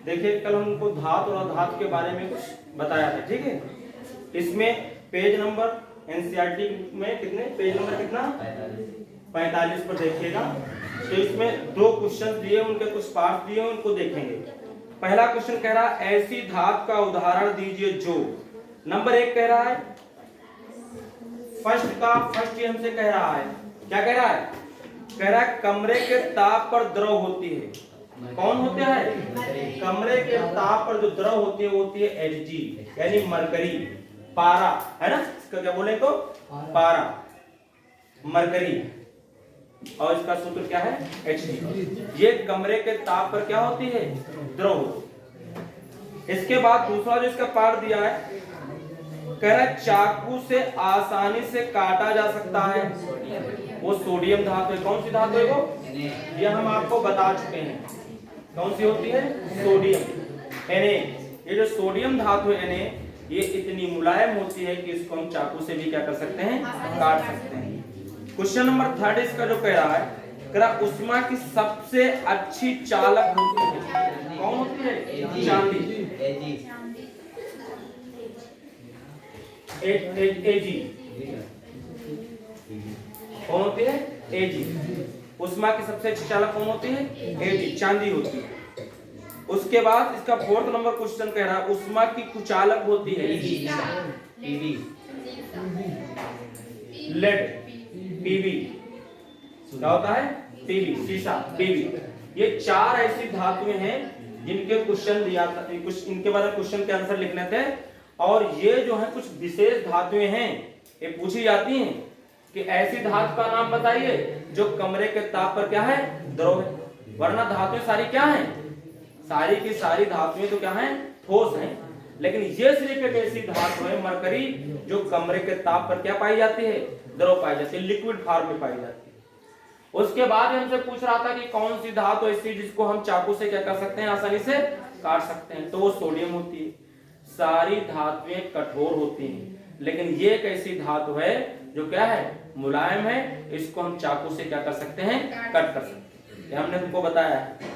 देखिए कल हमको धातु और अधातु के बारे में कुछ बताया था, ठीक है। इसमें पेज नंबर एनसीईआरटी में कितने पेज नंबर कितना 45 पर देखिएगा। तो इसमें 2 क्वेश्चन दिए, उनके कुछ पार्ट दिए, उनको देखेंगे। पहला क्वेश्चन कह रहा है ऐसी धातु का उदाहरण दीजिए जो, नंबर 1 कह रहा है, फर्स्ट ये हमसे कह रहा है, क्या कह रहा है, कह रहा है कमरे के ताप पर द्रव होती है। कौन होता है, कमरे के ताप पर जो द्रव होती है वो होती है Hg, यानी मरकरी, पारा, है ना, इसका क्या बोले तो पारा, मरकरी, और इसका सूत्र क्या है Hg। ये कमरे के ताप पर क्या होती है, द्रव होती है। इसके बाद दूसरा जो इसका पार्ट दिया है, कह रहा है चाकू से आसानी से काटा जा सकता है, वो सोडियम धातु है। कौन सी धातु है वो, ये हम आपको बता चुके हैं, कौन सी होती है, सोडियम Na। ये जो सोडियम धातु है Na, ये इतनी मुलायम होती है कि इसको हम चाकू से भी क्या कर सकते हैं, काट सकते हैं। क्वेश्चन नंबर 3 इसका जो कह रहा है, कह रहा ऊष्मा की सबसे अच्छी चालक होती है, कौन होती है, चांदी, Ag, कौन होती है, Ag। उष्मा की सबसे अच्छी चालक कौन होती है, Ag, चांदी होती है। उसके बाद इसका 4th नंबर क्वेश्चन कह रहा है उष्मा की कुचालक होती है लेड, पीवी, क्या होता है, पीवी, शीशा, पीवी। ये 4 ऐसी धातुएं हैं जिनके क्वेश्चन दिया था, कुछ इनके बारे में क्वेश्चन के आंसर लिखने थे। और ये जो है कुछ विशेष धातुएं हैं, ये पूछी जाती हैं कि ऐसी धातु का नाम बताइए जो कमरे के ताप पर क्या है, द्रव है। वरना धातुएं सारी क्या हैं, सारी की सारी धातुएं तो क्या हैं, ठोस हैं। लेकिन ये सिर्फ एक ऐसी धातु है मरकरी जो कमरे के ताप पर क्या पाई जाती है, द्रव पाई जाती है, लिक्विड फॉर्म में पाई जाती है। उसके बाद हमसे पूछ रहा था कि कौन सी धातु ऐसी जिसको हम चाकू से क्या कर सकते हैं, आसानी से काट सकते हैं, तो वो सोडियम होती है। सारी धातुएं कठोर होती हैं, लेकिन ये एक ऐसी धातु है जो क्या है, मुलायम है, इसको हम चाकू से क्या कर सकते हैं, कट कर सकते हैं। ये हमने तुमको बताया है।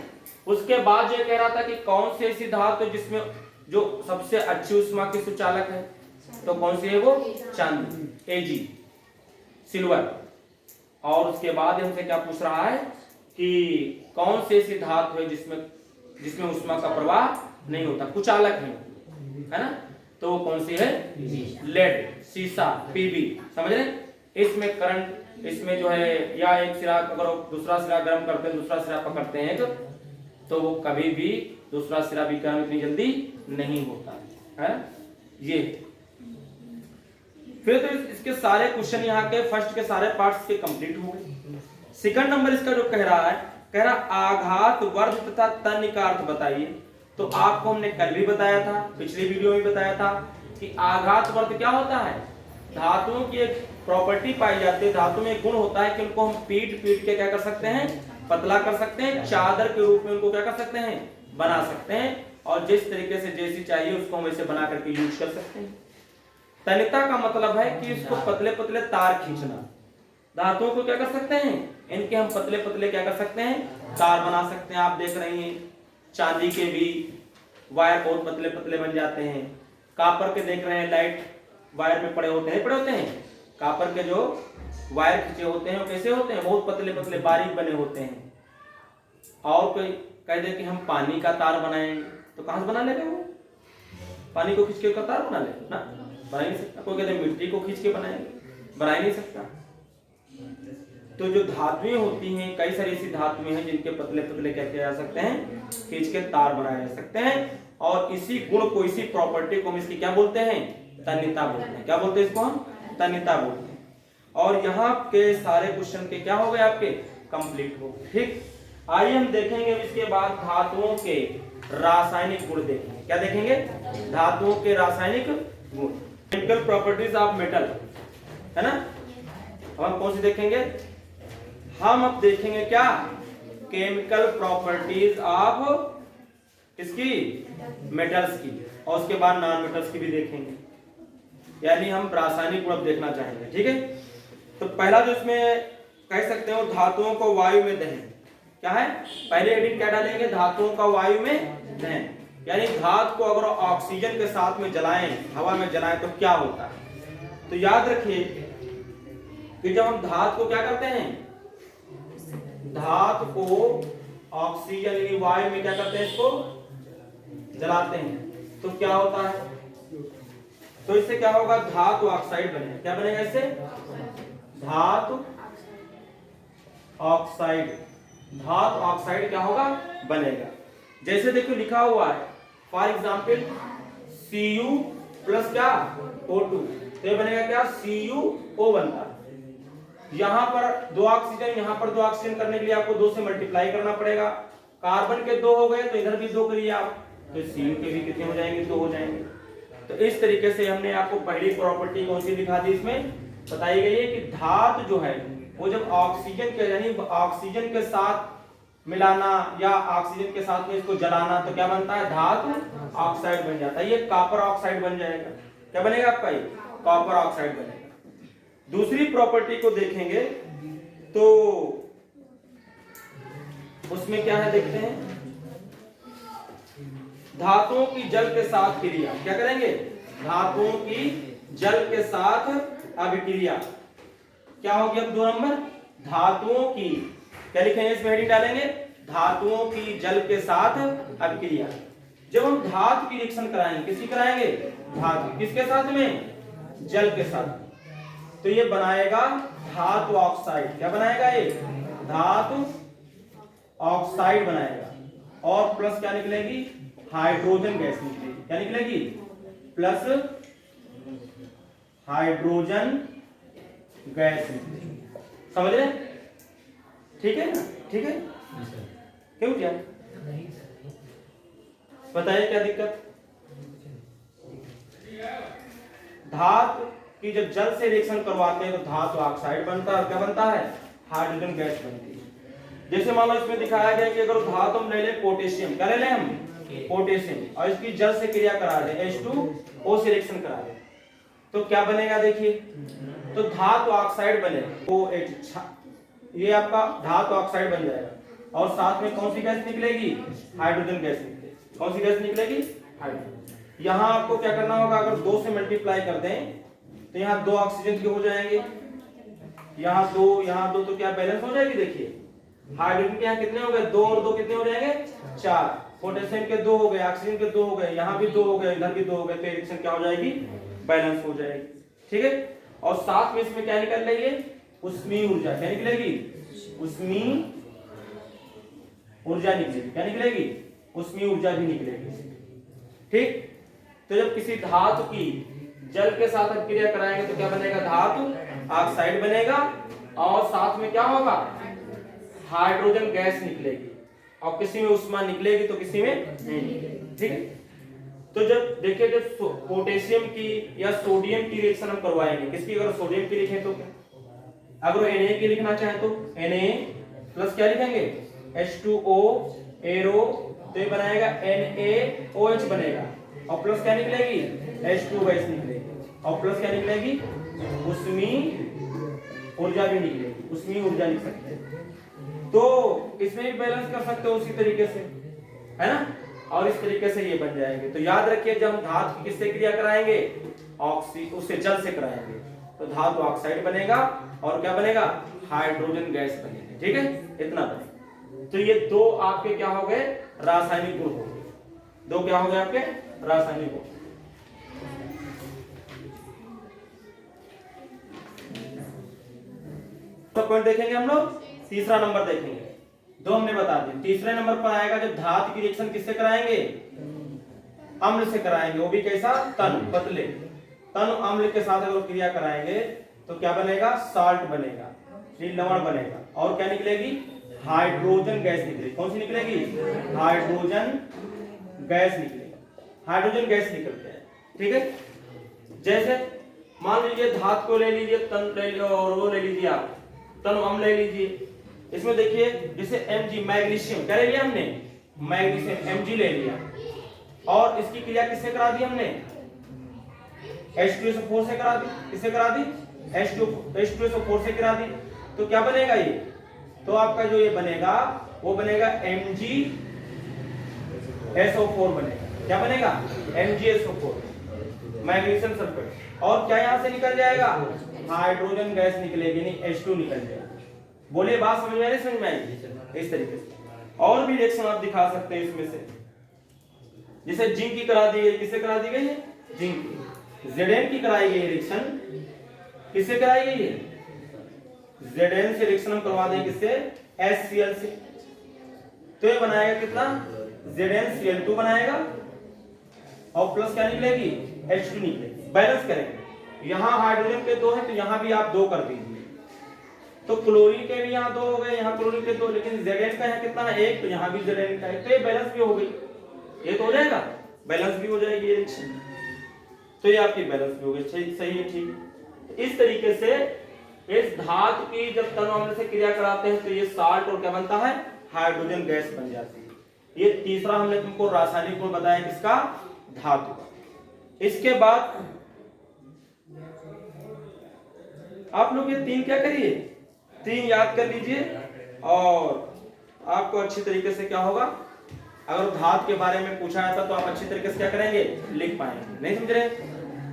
उसके बाद ये कह रहा था कि कौन सी ऐसी धातु है जिसमें जो सबसे अच्छी उष्मा की सुचालक है, तो कौन सी है वो, चांदी, Ag, सिल्वर। और उसके बाद हमसे क्या पूछ रहा है कि कौन सी ऐसी धातु है जिसमें उष्मा का प्रवाह नहीं होता, कुचालक है ना, तो वो कौन सी है, लेड, शीशा, पीवी। समझ रहे, इसमें करंट, इसमें जो है, या एक सिरा अगर दूसरा सिरा गर्म करते हैं, दूसरा सिरा पकड़ते हैं तो वो कभी भी दूसरा सिरा भी गर्म इतनी जल्दी नहीं होता है। ये फिर तो इसके सारे क्वेश्चन यहाँ के फर्स्ट के सारे पार्ट्स के कंप्लीट हो गए। सेकंड नंबर इसका जो कह रहा है, कह रहा आघात वर्ध तथा तन्य का अर्थ बताइए। तो आपको हमने कल भी बताया था, पिछली वीडियो में बताया था कि आघात वर्ध क्या होता है, धातुओं की एक प्रॉपर्टी पाई जाती है, धातु में एक गुण होता है कि उनको हम पीट के क्या कर सकते हैं, पतला कर सकते हैं, चादर के रूप में उनको क्या कर सकते हैं, बना सकते हैं, और जिस तरीके से जैसी चाहिए उसको हम वैसे बना करके यूज कर सकते हैं। तन्यता का मतलब है कि इसको पतले पतले तार खींचना। धातुओं को क्या कर सकते हैं, इनके हम पतले पतले क्या कर सकते हैं, तार बना सकते हैं। आप देख रहे हैं चांदी के भी वायर बहुत पतले पतले बन जाते हैं। कापर के देख रहे हैं लाइट वायर में पड़े होते हैं, कापर के जो वायर खींचे होते हैं वो कैसे होते हैं, बहुत पतले पतले बारीक बने होते हैं। और कोई कह दे कि हम पानी का तार बनाएंगे, तो कहां से बना लेंगे, वो पानी को खींच के का तार बना लेंगे ना, बना ही नहीं सकता। कोई कहते मिट्टी को खींच के बनाएंगे, बना ही नहीं सकता। तो जो धातुएं होती हैं, कई सारी ऐसी धातुएं हैं जिनके पतले पतले क्या किया जा सकते हैं, खींच के तार बनाए जा सकते हैं। और इसी गुण को, इसी प्रॉपर्टी को हम इसकी क्या बोलते हैं, तन्यता बोलते हैं। क्या बोलते हैं इसको हम, तन्यता बोलते हैं। और यहाँ के सारे क्वेश्चन के क्या हो गए, आपके कंप्लीट हो गए। ठीक, आइए हम देखेंगे इसके बाद धातुओं के रासायनिक गुण देखेंगे। क्या देखेंगे, धातुओं के रासायनिक गुण, केमिकल प्रॉपर्टीज ऑफ मेटल, है ना। अब हम कौन सी देखेंगे, हम अब देखेंगे क्या, केमिकल प्रॉपर्टीज ऑफ इसकी मेटल्स की, और उसके बाद नॉन मेटल्स की भी देखेंगे। यानी हम रासायनिक गुण देखना चाहेंगे। ठीक है, तो पहला जो इसमें कह सकते हो, धातुओं को वायु में दहन। क्या है, पहले हेडिंग क्या डालेंगे, धातुओं का वायु में नहीं, यानी धातु को अगर ऑक्सीजन के साथ में जलाएं, हवा में जलाएं तो क्या होता है। तो याद रखिए कि जब हम धातु को क्या करते हैं, धातु को ऑक्सीजन यानी वायु में क्या करते हैं, इसको जलाते हैं तो क्या होता है, तो इससे क्या होगा, धातु ऑक्साइड बनेगा। क्या बनेगा इससे, धातु ऑक्साइड। धातु ऑक्साइड क्या होगा, बनेगा। जैसे देखो लिखा हुआ है फॉर एग्जाम्पल Cu प्लस क्या O2, तो ये बनेगा क्या, CuO बनता है। यहां पर दो ऑक्सीजन, यहां पर दो ऑक्सीजन करने के लिए आपको 2 से मल्टीप्लाई करना पड़ेगा। कार्बन के 2 हो गए तो इधर भी 2 करिए आप, तो Cu के भी कितने हो जाएंगे, 2 हो जाएंगे। तो इस तरीके से हमने आपको पहली प्रॉपर्टी कौन सी दिखा दी, इसमें बताई गई है कि धातु जो है वो जब ऑक्सीजन के यानी ऑक्सीजन के साथ मिलाना या ऑक्सीजन के साथ में इसको जलाना तो क्या बनता है, धातु ऑक्साइड बन जाता है। ये कॉपर ऑक्साइड बन जाएगा। क्या बनेगा आपका, ये कॉपर ऑक्साइड बनेगा। दूसरी प्रॉपर्टी को देखेंगे तो उसमें क्या है, देखते हैं, धातुओं की जल के साथ क्रिया। क्या करेंगे, धातुओं की जल के साथ अभिक्रिया। क्या होगी अब 2 नंबर, धातुओं की, क्या लिखेंगे इसमें, हेडिंग डालेंगे, धातुओं की जल के साथ अभिक्रिया। जब हम धातु की रिएक्शन कराएंगे, किसकी कराएंगे, धातु, किसके साथ में, जल के साथ, तो ये बनाएगा धातु ऑक्साइड। क्या बनाएगा, ये धातु ऑक्साइड बनाएगा। और प्लस क्या निकलेगी, हाइड्रोजन गैस निकलेगी। क्या निकलेगी, प्लस हाइड्रोजन गैस निकलेगी। समझ रहे, ठीक है ना, ठीक है, क्यों, क्या बताइए क्या दिक्कत। धातु की जब जल से रिएक्शन करवाते हैं तो धातु ऑक्साइड बनता है, क्या बनता है, हाइड्रोजन गैस बनती है। जैसे मान लो इसमें दिखाया गया कि अगर धातु हम ले लें पोटेशियम, क्या ले लें हम, पोटेशियम, और इसकी जल से क्रिया करा दें, H2O से रिएक्शन करा दें तो क्या बनेगा, देखिए, तो धातु ऑक्साइड बनेगा, OH, ये आपका धातु ऑक्साइड बन जाएगा। और साथ में कौन सी गैस निकलेगी, हाइड्रोजन गैस निकलेगी। कौन सी गैस निकलेगी, हाइड्रोजन। यहां आपको क्या करना होगा, अगर 2 से मल्टीप्लाई कर दें तो यहाँ 2 ऑक्सीजन के हो जाएंगे, यहाँ 2 तो क्या बैलेंस हो जाएगी। देखिए हाइड्रोजन के यहाँ कितने हो गए, 2 और 2 कितने हो जाएंगे, 4। पोटेशियम के 2 हो गए, ऑक्सीजन के 2 हो गए, यहाँ भी 2 हो गए, इधर भी 2 हो गए, तो रिएक्शन क्या हो जाएगी, बैलेंस हो जाएगी। ठीक है, और साथ में इसमें क्या निकल रही है, उष्मीय ऊर्जा। क्या निकलेगी, उष्मीय ऊर्जा निकलेगी। क्या निकलेगी, उष्मीय ऊर्जा भी निकलेगी। ठीक, तो जब किसी धातु की जल के साथ अभिक्रिया कराएंगे तो क्या बनेगा, धातु ऑक्साइड बनेगा। और साथ में क्या होगा, हाइड्रोजन गैस निकलेगी। और किसी में उष्मा निकलेगी तो किसी में नहीं निकलेगी। ठीक है, तो जब देखिए जब पोटेशियम की या सोडियम की रिएक्शन हम करवाएंगे, किसकी, अगर सोडियम की लिखें तो क्या, अगर Na की लिखना चाहे तो Na प्लस क्या लिखेंगे, H2O एरो, तो ये बनाएगा NaOH बनेगा। और प्लस क्या निकलेगी, H2 गैस निकलेगी। और प्लस क्या निकलेगी, उष्मीय ऊर्जा भी निकलेगी, उष्मीय ऊर्जा लिख सकते हैं। तो इसमें भी बैलेंस कर सकते हो उसी तरीके से, है ना, और इस तरीके से ये बन जाएंगे। तो याद रखिए जब हम धातु की किससे क्रिया कराएंगे, उससे जल से कराएंगे तो धातु ऑक्साइड बनेगा और क्या बनेगा, हाइड्रोजन गैस बनेगी। ठीक है, इतना बनेगा। तो ये 2 आपके क्या हो गए, रासायनिक गुण हो गए। 2 क्या हो गए आपके, रासायनिक गुण। तो पॉइंट देखेंगे हम लोग, तीसरा नंबर देखेंगे। 2 हमने बता दिए। तीसरे नंबर पर आएगा जब धातु की रिएक्शन किससे कराएंगे, अम्ल से कराएंगे, वो भी कैसा, तन पतले तन अम्ल के साथ अगर क्रिया कराएंगे तो क्या बनेगा, साल्ट बनेगा, लवण बनेगा। और क्या निकलेगी, हाइड्रोजन गैस निकलेगी। कौन सी निकलेगी, हाइड्रोजन गैस निकलेगी। हाइड्रोजन गैस निकलते हैं। ठीक है, जैसे मान लीजिए धातु को ले लीजिए, तन ले लीजिए, और वो ले लीजिए आप तन अम्ल ले लीजिए। इसमें देखिए जैसे Mg मैग्नीशियम क्या ले लिया हमने, मैग्नीशियम Mg ले लिया, और इसकी क्रिया किससे करा दी हमने, H2SO4 से करा दी। किससे करा दी, H2SO4 से करा दी। तो क्या बनेगा ये, तो आपका जो ये बनेगा वो बनेगा SO4 बनेगा। क्या बनेगा? MgSO4, magnesium sulphate. और क्या यहाँ से निकल जाएगा? हाइड्रोजन गैस निकलेगी, नहीं H2 निकल जाएगा। बोलिए बात समझ में आई? समझ में आई? इस तरीके से और भी रिएक्शन आप दिखा सकते हैं इसमें से। जैसे जिंक की करा दी गई, किससे करा दी गई है? जिंक की। Zn की कराई गई रिएक्शन, किससे कराई गई है? Zn से रिएक्शन हम करवा देंगे किससे? HCl से। तो ये बनाएगा कितना? ZnCl2 बनाएगा और प्लस क्या निकलेगी? H2 निकलेगी। बैलेंस करेंगे, यहाँ हाइड्रोजन के 2 हैं तो यहाँ भी आप 2 कर दीजिए। तो क्लोरीन के भी यहाँ 2 हो गए, यहाँ क्लोरीन के 2, लेकिन Zn का यहाँ कितना है? 1, तो यहाँ भी Zn का 1, तो ये बैलेंस भी हो गई। ये तो हो जाएगा, बैलेंस भी हो जाएगी रिएक्शन। तो ये आपकी बैलेंस भी हो गई। सही है, ठीक। इस तरीके से इस धातु की जब तनु अम्ल से क्रिया कराते हैं तो ये साल्ट और क्या बनता है? हाइड्रोजन गैस बन जाती है। ये तीसरा हमने तुमको रासायनिक गुण बताया किसका? धातु का। इसके बाद आप लोग ये 3 क्या करिए? 3 याद कर लीजिए और आपको अच्छी तरीके से क्या होगा, अगर धातु के बारे में पूछा जाता तो आप अच्छी तरीके से क्या करेंगे? लिख पाएंगे। नहीं समझ रहे?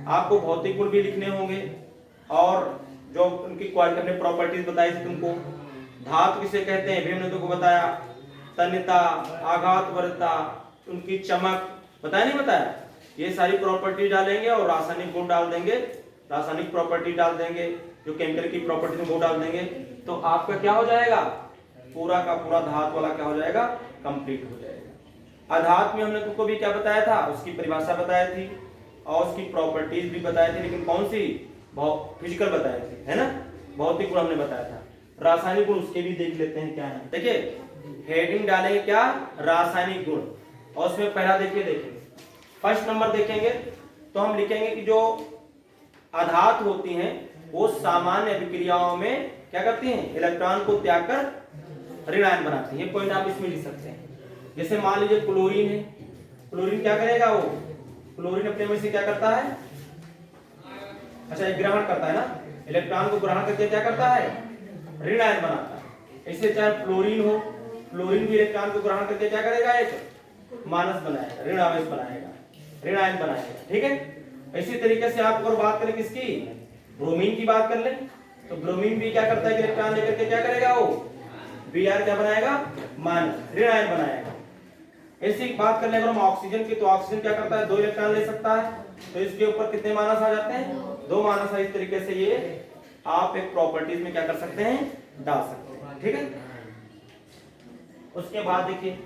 आपको भौतिक गुण भी लिखने होंगे और जो उनकी क्वालिटी हमने प्रॉपर्टीज बताई थी तुमको। धातु किसे कहते हैं भी हमने तुमको बताया। तन्यता, आघात वरीयता, उनकी चमक बताया, नहीं बताया? ये सारी प्रॉपर्टी डालेंगे और रासायनिक गुण डाल देंगे, रासायनिक प्रॉपर्टी डाल देंगे, जो केमिकल की प्रॉपर्टी है वो डाल देंगे। तो आपका क्या हो जाएगा? पूरा का पूरा धातु वाला क्या हो जाएगा? कंप्लीट हो जाएगा। अधातु में हमने तुमको भी क्या बताया था? उसकी परिभाषा बताई थी और उसकी प्रॉपर्टीज भी बताई थी, लेकिन कौन सी? फिजिकल बताई थी, है ना? भौतिक गुण हमने बताया था। रासायनिक गुण उसके भी देख लेते हैं क्या है। देखिए हेडिंग डालेंगे क्या? रासायनिक गुण। और उसमें पहला देखेंगे फर्स्ट नंबर देखेंगे तो हम लिखेंगे कि जो अधातु होती हैं वो सामान्य अभिक्रियाओं में क्या करती हैं? इलेक्ट्रॉन को त्याग कर ऋण आयन बनाती हैं। ये पॉइंट आप इसमें लिख सकते हैं। जैसे मान लीजिए क्लोरीन है, क्लोरीन क्या करेगा? वो क्लोरीन अपने में से क्या करता है? अच्छा, ये ग्रहण करता है ना, इलेक्ट्रॉन को ग्रहण करके क्या करता है? ऋण आयन बनाता है। इससे चाहे फ्लोरीन हो, फ्लोरीन भी इलेक्ट्रॉन को ग्रहण करके क्या करेगा? एक माइनस बनाएगा, ऋण आवेश बनाएगा, ऋण आयन बनाएगा। ठीक है। इसी तरीके से आप अगर बात करें किसकी? ब्रोमीन की बात कर ले तो ब्रोमीन भी क्या करता है? इलेक्ट्रॉन लेकर के क्या करेगा? वो Br क्या बनाएगा? माइनस, ऋण आयन बनाएगा। ऐसी बात करने अगर हम ऑक्सीजन की तो ऑक्सीजन क्या करता है? 2 इलेक्ट्रॉन ले सकता है, तो इसके ऊपर कितने माइनस आ जाते हैं? 2 माइनस। इस तरीके से ये आप एक प्रॉपर्टीज में क्या कर सकते हैं? डाल सकते हैं। ठीक है। उसके बाद देखिए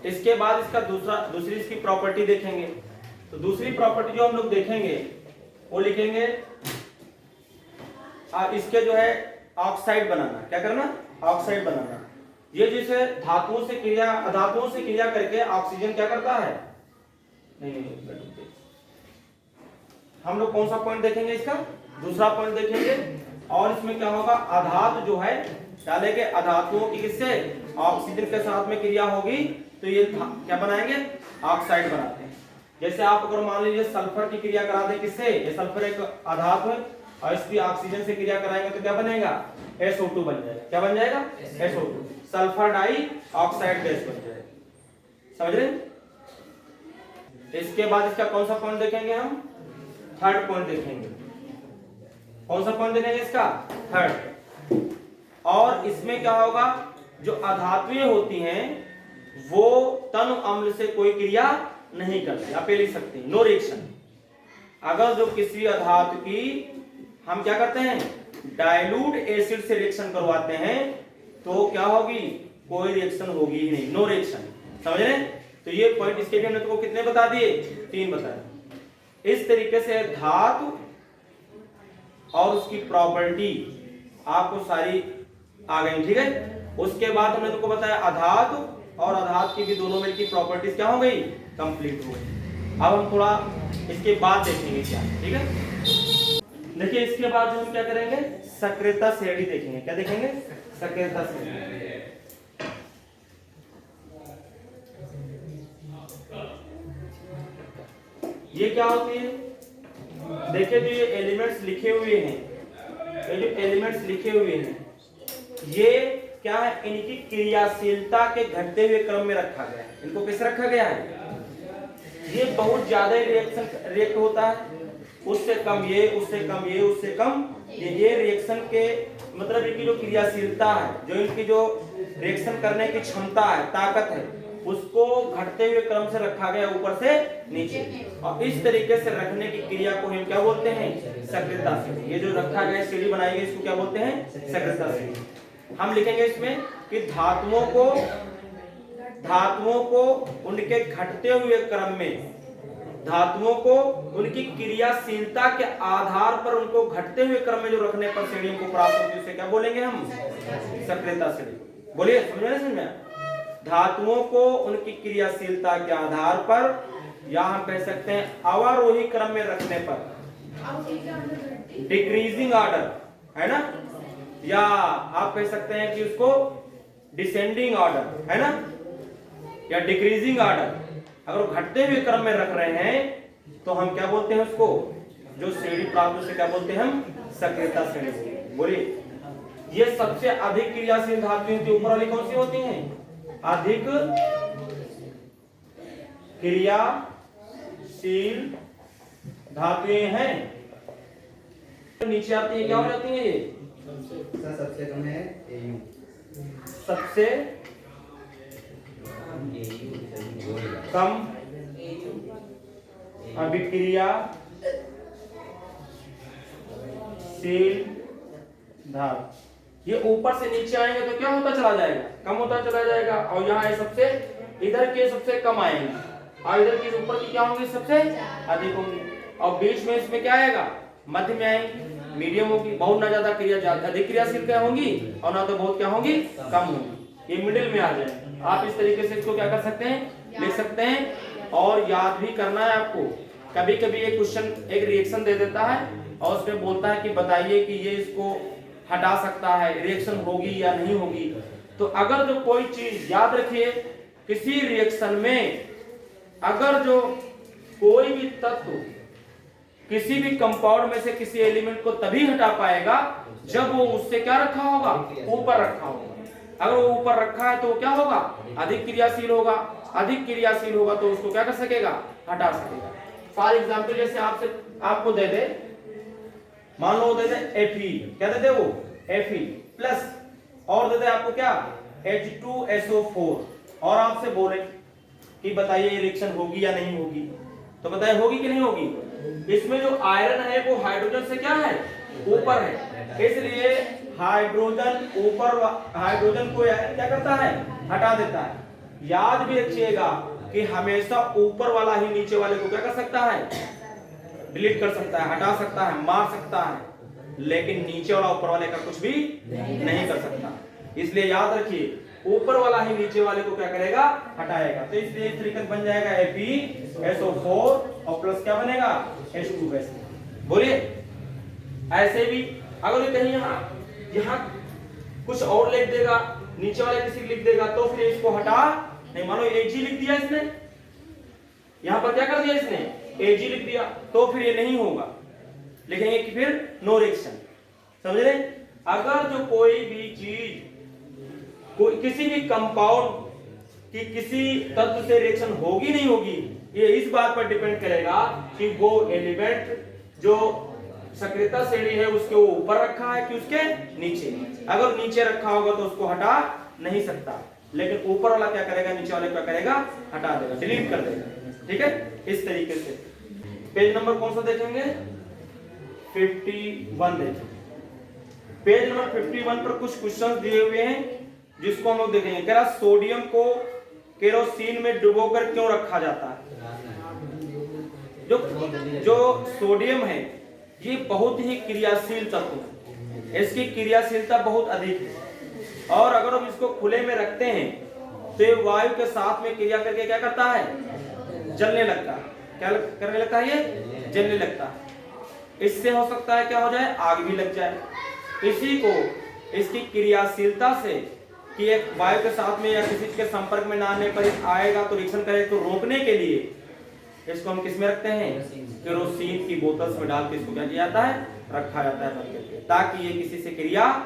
इसके बाद इसका दूसरी इसकी प्रॉपर्टी देखेंगे। तो दूसरी प्रॉपर्टी जो हम लोग देखेंगे वो लिखेंगे इसके जो है ऑक्साइड बनाना। क्या करना? ऑक्साइड बनाना। ये जैसे धातुओं से क्रिया, अधातुओं से क्रिया करके ऑक्सीजन क्या करता है? नहीं, हम लोग कौन सा पॉइंट देखेंगे? इसका दूसरा पॉइंट देखेंगे। और इसमें क्या होगा? अधातु जो है डालेंगे, अधातुओं की किससे? ऑक्सीजन के साथ में क्रिया होगी तो ये क्या बनाएंगे? ऑक्साइड बनाते हैं। जैसे आप अगर मान लीजिए सल्फर की क्रिया करा दें किससे? ये सल्फर एक अधातु है और इसकी ऑक्सीजन से क्रिया कराएंगे तो क्या बनेगा? SO2 बन जाएगा। क्या बन जाएगा? SO2, sulphur die oxide gas बन जाएगा। समझ रहे? इसके बाद इसका कौन सा पॉइंट देखेंगे? हम थर्ड पॉइंट देखेंगे। कौन सा पॉइंट देखेंगे इसका? थर्ड। और इसमें क्या होगा? जो अधातुएं होती हैं वो तनु अम्ल से कोई क्रिया नहीं करती। आप ये लिख सकते हैं, नो रिएक्शन। अगर जो किसी अधातु की हम क्या करते हैं? डाइल्यूट एसिड से रिएक्शन करवाते हैं तो क्या होगी? कोई रिएक्शन होगी ही नहीं, नो रिएक्शन। समझ रहे? तो ये पॉइंट इसके भी हमने तुमको कितने बता दिए? 3 बता दिए। इस तरीके से धातु और उसकी प्रॉपर्टी आपको सारी आ गई। ठीक है। उसके बाद हमने तुमको बताया अधातु और अधातु की भी दोनों में की प्रॉपर्टीज क्या हो गई? कंप्लीट हो गई। अब हम थोड़ा इसके बाद देखेंगे क्या। ठीक है। देखिए इसके बाद जो हम क्या करेंगे? सक्रियता श्रेणी देखेंगे। क्या देखेंगे? सक्रियता श्रेणी। ये क्या होती है? देखिए जो ये एलिमेंट्स लिखे हुए हैं, ये जो एलिमेंट्स लिखे हुए हैं, ये क्या है? इनकी क्रियाशीलता के घटते हुए क्रम में रखा गया है। इनको किस रखा गया है? ये बहुत ज्यादा रिएक्ट होता है, उससे कम ये, उससे कम ये, उससे कम ये रिएक्शन के मतलब इनकी जो क्रियाशीलता है, जो इनकी जो रिएक्शन करने की क्षमता है, ताकत है, उसको घटते हुए क्रम से रखा गया ऊपर से नीचे। और इस तरीके से रखने की क्रिया को हम क्या बोलते हैं? सक्रियता सीढ़ी। ये जो रखा गया सीढ़ी बनाई गई, इसको क्या बोलते हैं? सक्रियता सीढ़ी। हम लिखेंगे इसमें कि धातुओं को उनके घटते हुए क्रम में, धातुओं को उनकी क्रियाशीलता के आधार पर उनको घटते हुए क्रम में जो रखने पर श्रेणियों को प्राप्त होती है, उसे क्या बोलेंगे हम? सक्रियता श्रेणी। बोलिए, समझ में? धातुओं को उनकी क्रियाशीलता के आधार पर, या हम कह सकते हैं अवरोही क्रम में रखने पर, डिक्रीजिंग ऑर्डर, है ना, या आप कह सकते हैं कि उसको डिसेंडिंग ऑर्डर, है ना, या डिक्रीजिंग ऑर्डर, अगर घटते हुए क्रम में रख रहे हैं तो हम क्या बोलते हैं उसको? जो श्रेणी प्राप्त उसे क्या बोलते हैं हम? सक्रियता श्रेणी। बोलिए, ये सबसे अधिक क्रियाशील धातुएं होती है, ऊपर वाली कौन सी होती हैं? अधिक क्रियाशील धातुएं हैं। नीचे आती है, क्या हो जाती है? ये सबसे कम है AU, सबसे कम अभिक्रियाशील धातु। ये ऊपर से नीचे आएंगे तो क्या होता चला जाएगा? कम होता चला जाएगा। और यहाँ सबसे इधर के सबसे कम आएंगे, और इधर के ऊपर की क्या होंगी? सबसे अधिक होंगी। और बीच में इसमें क्या आएगा? मध्य में आएंगी, मीडियम होगी। बहुत ना ज्यादा अधिक क्रियाशील क्या होंगी, और ना तो बहुत क्या होंगी? कम होंगी। ये मिडिल में आ जाए। आप इस तरीके से इसको क्या कर सकते हैं? लिख सकते हैं। और याद भी करना है आपको। कभी कभी एक क्वेश्चन एक रिएक्शन दे देता है और उसमें बोलता है कि बताइए कि ये इसको हटा सकता है, रिएक्शन होगी या नहीं होगी। तो अगर जो कोई चीज याद रखिए, किसी रिएक्शन में अगर जो कोई भी तत्व किसी भी कंपाउंड में से किसी एलिमेंट को तभी हटा पाएगा जब वो उससे क्या रखा होगा? ऊपर रखा होगा। अगर वो ऊपर रखा है तो वो क्या होगा? अधिक क्रियाशील होगा। अधिक क्रियाशील होगा तो उसको क्या कर सकेगा? हटा सकेगा। फॉर एग्जाम्पल जैसे आपको दे दे, मान लो दे दे Fe, क्या दे दे वो? Fe प्लस, और दे दे आपको क्या? H2SO4, और आपसे बोले कि बताइए ये रिएक्शन होगी या नहीं होगी, तो बताइए होगी कि नहीं होगी? इसमें जो आयरन है वो हाइड्रोजन से क्या है? ऊपर है, इसलिए हाइड्रोजन को क्या करता है? हटा देता है। याद भी रखिएगा कि हमेशा ऊपर वाला ही नीचे वाले को क्या कर सकता है? डिलीट कर सकता है, हटा सकता है, मार सकता है, लेकिन नीचे वाला ऊपर वाले का कुछ भी नहीं कर सकता। इसलिए याद रखिए, ऊपर वाला ही नीचे वाले को क्या करेगा? हटाएगा। तो इसलिए इस तरीके बन जाएगा FeSO4 और प्लस क्या बनेगा? H2SO। बोलिए, ऐसे भी अगर ये कहीं यहाँ कुछ और लिख देगा, नीचे वाले किसी लिख देगा, तो फिर इसको हटा नहीं। मानो Ag लिख दिया इसने, यहां पर क्या कर दिया इसने? Ag लिख दिया, तो फिर ये नहीं होगा। लिखेंगे कि फिर नो रिएक्शन। समझ रहे? अगर जो कोई भी चीज किसी भी कंपाउंड की किसी तत्व से रिएक्शन होगी नहीं होगी, ये इस बात पर डिपेंड करेगा कि वो एलिमेंट जो सक्रियता श्रेणी है उसके ऊपर रखा है कि उसके नीचे। अगर नीचे रखा होगा तो उसको हटा नहीं सकता, लेकिन ऊपर वाला क्या करेगा? नीचे वाले क्या करेगा? हटा देगा, डिलीट कर देगा। ठीक है, इस तरीके से। पेज नंबर कौन सा देखेंगे? 51 देखेंगे। पेज नंबर 51 पर कुछ क्वेश्चंस दिए हुए हैं जिसको हम लोग देखेंगे। कह रहा सोडियम को केरोसिन में डुबोकर क्यों रखा जाता है? जो सोडियम है ये बहुत ही क्रियाशील तत्व है, इसकी क्रियाशीलता बहुत अधिक है, और अगर हम इसको खुले में रखते हैं तो ये वायु के साथ में क्रिया करके क्या करता है? जलने लगता है। क्या करने लगता है? ये जलने लगता है। इससे हो सकता है क्या हो जाए? आग भी लग जाए। इसी को इसकी क्रियाशीलता से कि एक वायु के साथ में या किसी के संपर्क में ना आने पर आएगा तो रिएक्शन करेगा, तो रोकने के लिए इसको हम किस में रखते हैं, केरोसिन की बोतल में डाल के इसको क्या किया जाता है, रखा जाता है बंद करके, ताकि ये किसी से क्रिया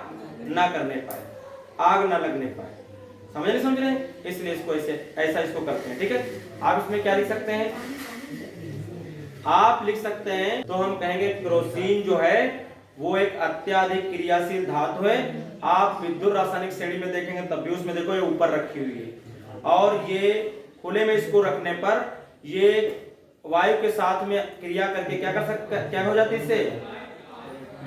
ना करने पाए, आग ना लगने पाए। समझ रहे हैं, इसलिए इसको ऐसा इसको करते हैं। ठीक है, आप इसमें क्या लिख सकते हैं, आप लिख सकते हैं, तो हम कहेंगे केरोसिन जो है वो एक अत्यधिक क्रियाशील धातु है। आप विद्युत रासायनिक श्रेणी में देखेंगे तब भी उसमें देखो ये ऊपर रखी हुई है, और ये खुले में इसको रखने पर ये वायु के साथ में क्रिया करके क्या कर सकता है, क्या हो जाती है, इससे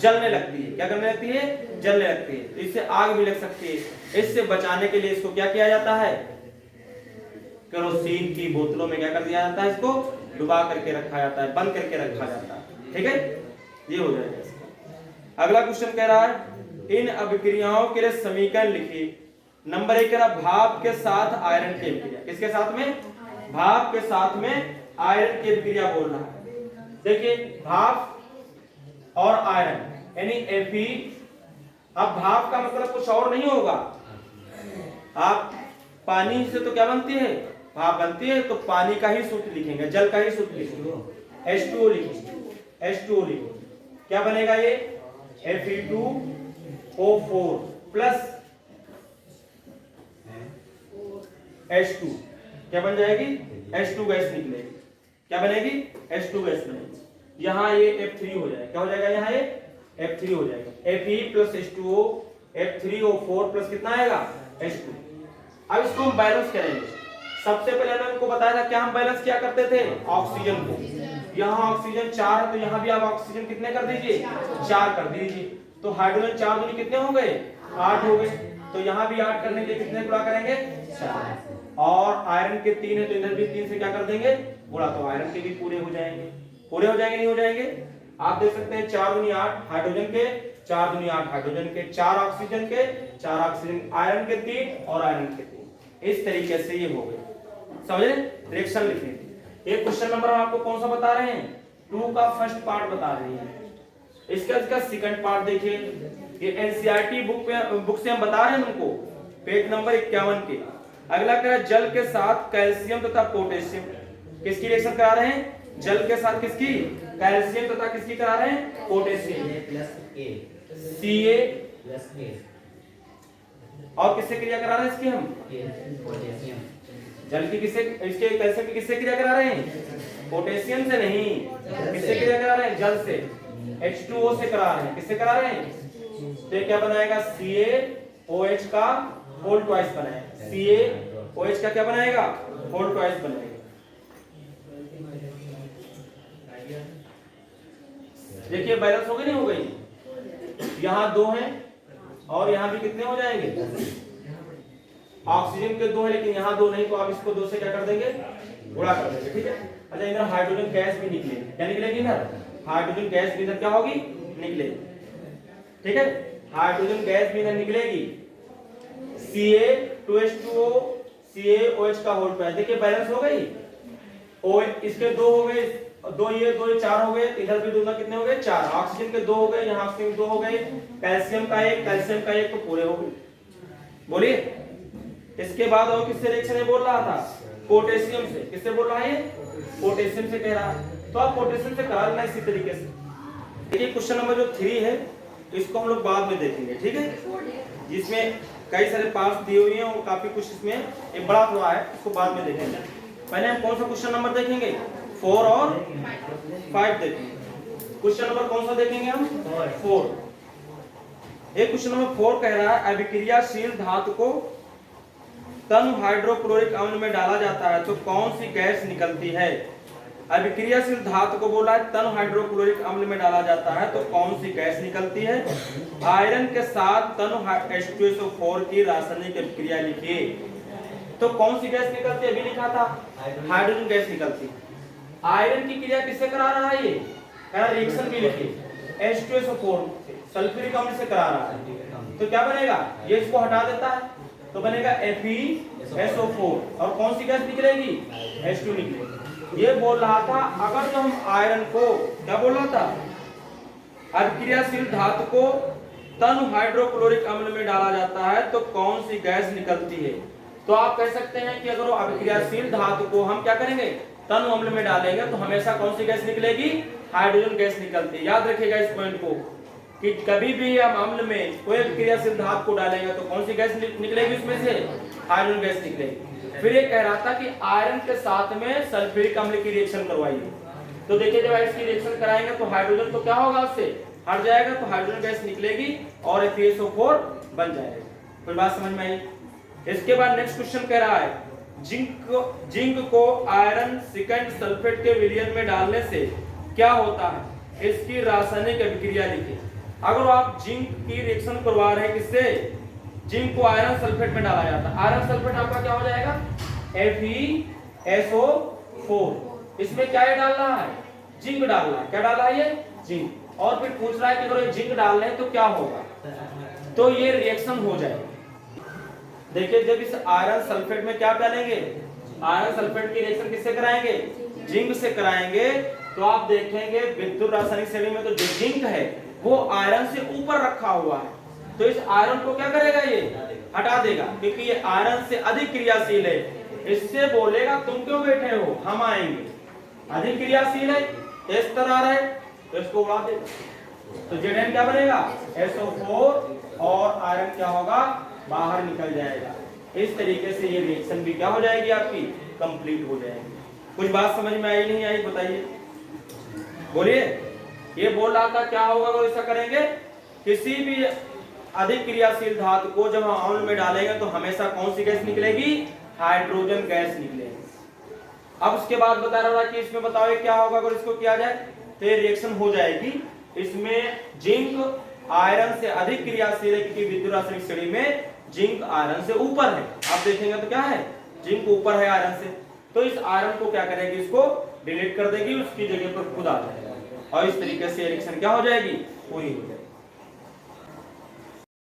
जलने लगती है। क्या करने लगती है, जलने लगती है। इससे आग भी लग सकती है। इससे बचाने के लिए इसको क्या किया जाता है, केरोसिन की बोतलों में क्या कर दिया जाता है, इसको डुबा करके रखा जाता है, बंद करके रखा जाता है। ठीक है, ये हो जाएगा इसका। अगला क्वेश्चन कह रहा है इन अभिक्रियाओं के लिए समीकरण लिखिए। नंबर 1 कह रहा भाप के साथ आयरन की अभिक्रिया, किसके साथ में, भाप के साथ में आयरन की अभिक्रिया बोल रहा है। देखिए भाप और आयरन यानी Fe, अब भाप का मतलब कुछ और नहीं होगा, आप पानी से तो क्या बनती है, भाप बनती है, तो पानी का ही सूत्र लिखेंगे, जल का ही सूत्र लिखेंगे, H2O लिखेंगे, H2O लिखेंगे। क्या बनेगा ये, Fe2O4 प्लस H2, क्या बन जाएगी, H2 गैस निकलेगी। क्या बनेगी, H2 गैस बनेगी। यहाँ ये F3 हो जाएगा, क्या हो जाएगा, यहाँ ये F3 हो जाएगा, Fe plus H2O, F3O4 plus कितना आएगा, H2। अब इसको हम बैलेंस करेंगे। सबसे पहले मैंने आपको बताया था क्या हम बैलेंस क्या करते थे, ऑक्सीजन को। यहाँ ऑक्सीजन 4 है तो यहाँ भी आप ऑक्सीजन कितने कर दीजिए, 4 कर दीजिए। तो हाइड्रोजन 4 दूनी कितने हो गए, 8 हो गए। तो यहाँ भी 8 करने के लिए कितने गुणा करेंगे, 4। और आयरन के 3 है तो इधर भी 3 से क्या कर देंगे, गुणा। तो आयरन के भी पूरे हो जाएंगे, पूरे हो जाएंगे, नहीं हो जाएंगे। आप देख सकते हैं 4 दूनी 8 हाइड्रोजन के, 4 दूनी 8 हाइड्रोजन के, 4 ऑक्सीजन के, 4 ऑक्सीजन, आयरन के 3 और आयरन के 3। इस तरीके से ये हो गए। समझे, रिएक्शन लिखेंगे। एक क्वेश्चन नंबर हम आपको कौन सा बता रहे हैं, 2 का फर्स्ट पार्ट बता रहे हैं। इसका सेकंड पार्ट देखिए, ये एनसीईआरटी बुक से हम बता रहे हैं तुमको, पेज नंबर 51 के। अगला कह रहा है जल के साथ कैल्शियम तथा पोटेशियम किसकी रिएक्शन करा रहे हैं, जल के साथ किसकी, कैल्शियम तथा किसकी करा रहे हैं, पोटेशियम, Ca और किससे क्रिया करा रहे हैं इसकी, हम जल की किससे, इसके कैल्शियम की किससे क्रिया करा रहे हैं, पोटेशियम से नहीं, किससे क्रिया करा रहे हैं, जल से, H2O से करा रहे हैं। किससे करा रहे हैं, तो क्या बनाएगा, CaOH का होल ट्वाइस बनाएगा, CaOH का क्या बनाएगा, होल ट्वाइस बनाएगा। देखिए बैलेंस हो गई, नहीं हो गई, यहाँ 2 हैं और यहाँ भी कितने हो जाएंगे, ऑक्सीजन के 2 है लेकिन यहाँ 2 नहीं, तो आप इसको 2 से क्या कर देंगे, गुणा कर देंगे। ठीक है, अच्छा इधर हाइड्रोजन गैस भी निकलेगी, क्या निकलेगी इधर, हाइड्रोजन गैस भी इधर क्या होगी, निकलेगी। ठीक है, हाइड्रोजन गैस भी इधर निकलेगी, Ca2H2O, CaOH का होल ट्वाइस। देखिए बैलेंस हो गई, OH इसके 2 हो गए, 2 ये 4 हो गए, इधर भी दोनों कितने हो गए, 4। ऑक्सीजन के 2 हो गए, यहाँ ऑक्सीजन के 2 हो गए, कैल्शियम का 1, कैल्शियम का 1, तो पूरे हो गए। बोलिए इसके बाद और किससे रिएक्शन बोल रहा था, पोटेशियम से। किससे बोल रहा है ये, पोटेशियम से कह रहा है, तो आप पोटेशियम से करा लेना इसी तरीके से। देखिए क्वेश्चन नंबर जो 3 है इसको हम लोग बाद में देखेंगे। ठीक है, जिसमें कई सारे पार्ट्स दिए हुए हैं और काफी कुछ इसमें एक बड़ा थोड़ा है, इसको बाद में देखेंगे। पहले हम कौन सा क्वेश्चन नंबर देखेंगे, 4 और 5 देखेंगे। क्वेश्चन नंबर कौन सा देखेंगे हम, 4। एक क्वेश्चन नंबर 4 कह रहा है अभिक्रियाशील धातु को तनु हाइड्रोक्लोरिक अम्ल में डाला जाता है तो कौन सी गैस निकलती है। अभिक्रियाशील धातु को बोला है तनु हाइड्रोक्लोरिक अम्ल में डाला जाता है तो कौन सी गैस निकलती है। आयरन के साथ तनु H2SO4 की रासायनिक अभिक्रिया लिखिए। तो कौन सी गैस निकलती है, अभी लिखा था हाइड्रोजन गैस निकलती है। आयरन की क्रिया किससे करा रहा है, ये रिएक्शन भी लिखिए, H2SO4 सल्फ्यूरिक अम्ल से करा रहा है। तो क्या बनेगा, ये इसको हटा देता है तो बनेगा FeSO4 और कौन सी गैस निकलेगी, H2 निकलेगी। ये बोल रहा था अगर जो हम आयरन को, क्या बोल रहा था, अभिक्रियाशील धातु को तनु हाइड्रोक्लोरिक अम्ल में डाला जाता है तो कौन सी गैस निकलती है। तो आप कह सकते हैं कि अगर वो अभिक्रियाशील धातु को हम क्या करेंगे, तन अम्ल में डालेंगे तो हमेशा कौन सी गैस निकलेगी? हाइड्रोजन गैस निकलती है। याद रखिएगा इस पॉइंट को कि कभी भी हम अम्ल में कोई क्रियाशील धातु को डालेंगे तो कौन सी गैस निकलेगी? उसमें से हाइड्रोजन गैस निकलेगी। फिर ये कह रहा था कि आयरन के साथ में सल्फ्यूरिक अम्ल की रिएक्शन करवाइए। तो देखिए जब इसकी रिएक्शन कराएंगे तो हाइड्रोजन तो क्या होगा? उससे हट जाएगा, तो हाइड्रोजन गैस निकलेगी और FeSO4 बन जाएगा। कोई बात समझ में आई? इसके बाद नेक्स्ट क्वेश्चन कह रहा है जिंक को आयरन सेकंड सल्फेट के विलयन में डालने से क्या होता है? इसकी रासायनिक अभिक्रिया लिखिए। अगर आप जिंक की रिएक्शन करवा रहे हैं किससे? जिंक को आयरन सल्फेट में डाला जाता है। आयरन सल्फेट आपका क्या हो जाएगा? FeSO4। इसमें क्या ये डाल रहा है? जिंक डाल रहा है। क्या डाल रहा है? ये जिंक। और फिर पूछ रहा है कि अगर ये जिंक डाल रहे हैं तो क्या होगा? तो ये रिएक्शन हो जाएगा। देखिए जब इस आयरन सल्फेट में क्या डालेंगे? आयरन सल्फेट की रिएक्शन किससे कराएंगे? जिंक से कराएंगे। तो आप देखेंगे विद्युत रासायनिक श्रेणी में तो जो जिंक है वो आयरन से ऊपर रखा हुआ है, तो इस आयरन को क्या करेगा? ये हटा देगा, क्योंकि ये आयरन से अधिक क्रियाशील है। इससे बोलेगा तुम क्यों बैठे हो, हम आएंगे। अधिक क्रियाशील है, इस तरह है तो इसको उड़ा देगा। तो Zn क्या बनेगा? SO4 और आयरन क्या होगा? बाहर निकल जाएगा। इस तरीके से ये रिएक्शन भी क्या हो जाएगी? आपकी कंप्लीट हो जाएगी। कुछ बात समझ में आई नहीं आई? बताइए, बोलिए। ये बोल रहा था क्या होगा अगर ऐसा करेंगे? किसी भी अधिक क्रियाशील धातु को जब हम अम्ल में डालेंगे तो हमेशा कौन सी गैस निकलेगी? हाइड्रोजन गैस निकलेगी। अब उसके बाद बता रहा था कि इसमें बताओ क्या होगा अगर इसको किया जाए तो ये रिएक्शन हो जाएगी। इसमें जिंक आयरन से अधिक क्रियाशील है क्योंकि विद्युत रासायनिक श्रेणी में जिंक आयरन से ऊपर है। आप देखेंगे तो क्या है? जिंक ऊपर है आयरन से। तो इस आयरन को क्या करेगी? इसको डिलीट कर देगी, उसकी जगह पर खुद आ जाएगा और इस तरीके से रिएक्शन क्या हो जाएगी? पूरी हो जाएगी।